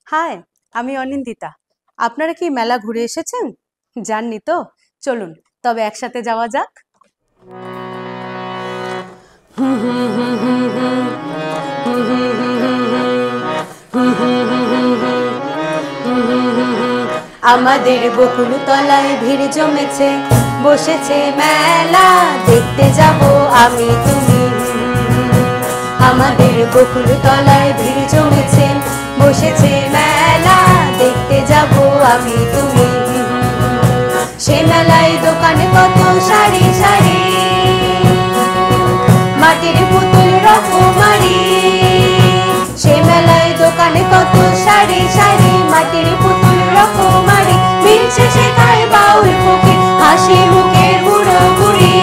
High, আমি অনিন্দিতা। আপনারা কি মেলা ঘুরে এসেছেন? যাননি তো? চলুন তবে একসাথে যাওয়া যাক। আমাদের বকুল তলায় ভিড় জমেছে, বসেছে মেলা, দেখতে যাব আমি তুমি। আমাদের বকুল তলায় ভিড় জমেছে, বসেছে মেলা, দেখতে যাব আমি তুমি। সে মেলায় দোকানে কত সারি সারি, মাটির পুতুল রকমারি। সে মেলায় দোকানে কত সারি সারি, মাটির পুতুল রকমারি। মিলছে সেখানে বাউল ফকির, হাসি মুখের বুড়ো বুড়ি।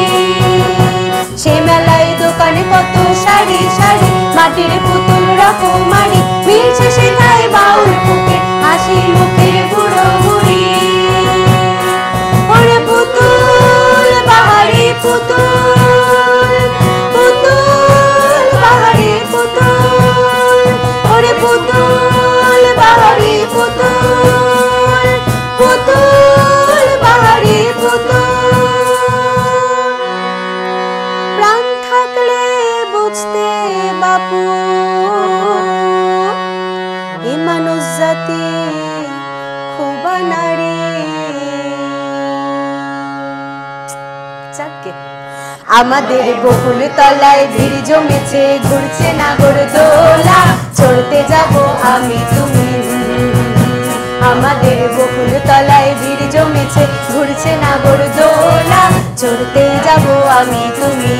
সে মেলায় দোকানে কত সারি সারি, মাটির পুতুল রকমারি। মিলছে সেখানে বাউল ফকির, হাসি মুখের বুড়ো বুড়ি। ওরে পুতুল বাহারি পুতুল, পুতুল বাহারি পুতুল। ওরে পুতুল বাহারি পুতুল, পুতুল বাহারি পুতুল। প্রাণ থাকলে বুঝতে বাপু, এ মানুষ জাতি খুব নারী। আমাদের বকুল তলায় ভিড় জমেছে, ঘুরছে নাগরদোলা, চড়তে যাব আমি তুমি। আমাদের বকুল তলায় ভিড় জমেছে, ঘুরছে নাগরদোলা, চড়তে যাব আমি তুমি।